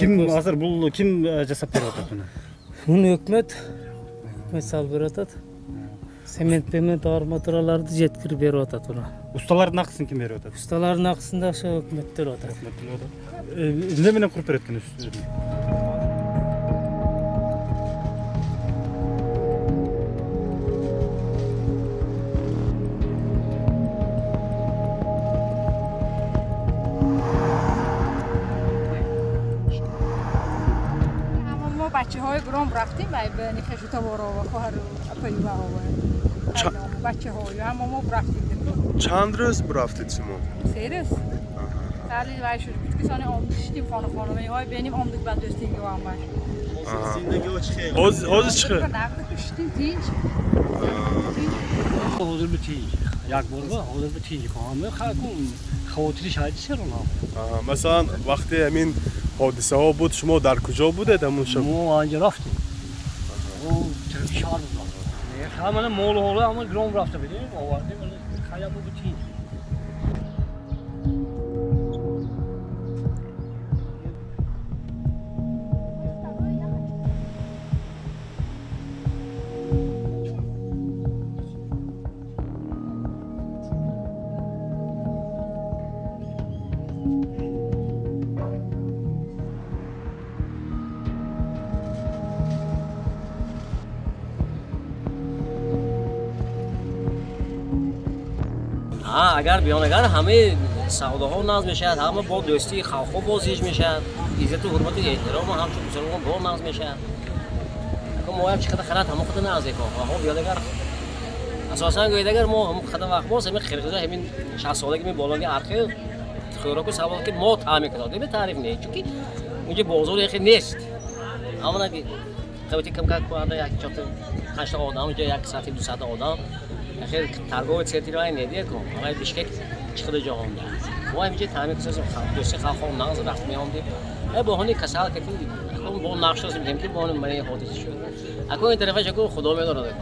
Kim hazır bul kim jasap berip atat buni? Buni hökümet salып berip atat. Sement armaturalarını jetkirip berip atat buni. Ustaların akısını kim berip atat? Ustaların akısında aşağı hökümet berip atat. Ne menen kurup beretken üstüne? بچه‌های گرام رفتیم به نکشوتا وارا و خواهر اپایی و بچه‌های همه ما رفتیم. چند روز رفتید شما؟ 3 روز. سالی وای شد که سانی آمدیم خانه های بینیم آمدیم بعد دوستیم و هم باش. زندگی o çıkıyor. Hoz çıkıyor. نقد کشتیم تینج. حاضر به تینج. یک بار با حاضر به تینج کنم. خاکم خاطری شاید چرا نه؟ مثلا وقتی همین حادثه ها بود شما در کجا بودید همون شب؟ ما آنجا رفتیم. او طرف شهر بود. همه مول هوله همه گرام رفته بودیم. آوردیم ولی خیلی بود تینج. اگر بیان اگر همه سوداها نظم میشد همه با دوستی خلق‌ها بازیش میشد عزت و حرمت و احترام هم چون مسلمان با نظم میشد اگر ما هم چقدر خرد هم خود نظم کنیم ها بیاد اگر اساسا گوید اگر ما هم خدمت وقت باز همین خرقه همین 60 سالگی می بالای ارخه خوراک و سوال که ما تعمیر کردیم به تعریف نه چون اونجا بازار یخی نیست اما نگی قبطی کم کننده یک چهار 8 آدم جای یک ساعت 200 آدم خیلی ترگاه سیاتی رای ندیه کن اما بیشکک چقدر جهان داره ما اینجا تعمیر کردیم دوستی خالق ناز رفت میاندیم با هنی کسال که اون با نقش از میگیم که با اون منی حادثه شد اکو این طرفش اکو خدا میدونه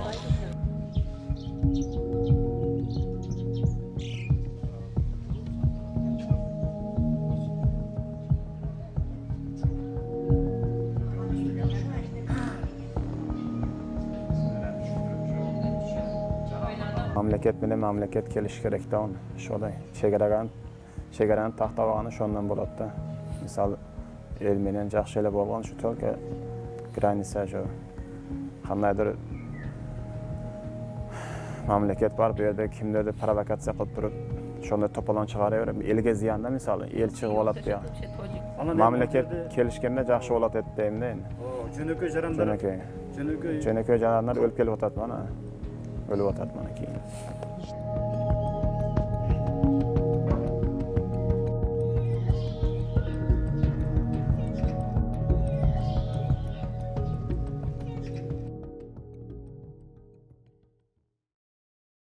Mamlaket bilan mamlaket kelish kerakda uni. Shunday chegarani taxtag'ani shundan bo'ladi-da. Misol el bilan yaxshilab bo'lgan shu только граница shu. Qandaydir mamlakat bor bu yerda kimlardir provokatsiya qilib turib, shunda to'polon chiqaraverib, elga ziyonda misol el chiqib oladi ya. Mamlakat kelishganda yaxshi bo'ladi deydi endi. Jo'nakay jarayonlar o'lib kelyapti mana. Öyle vatat mana keyin.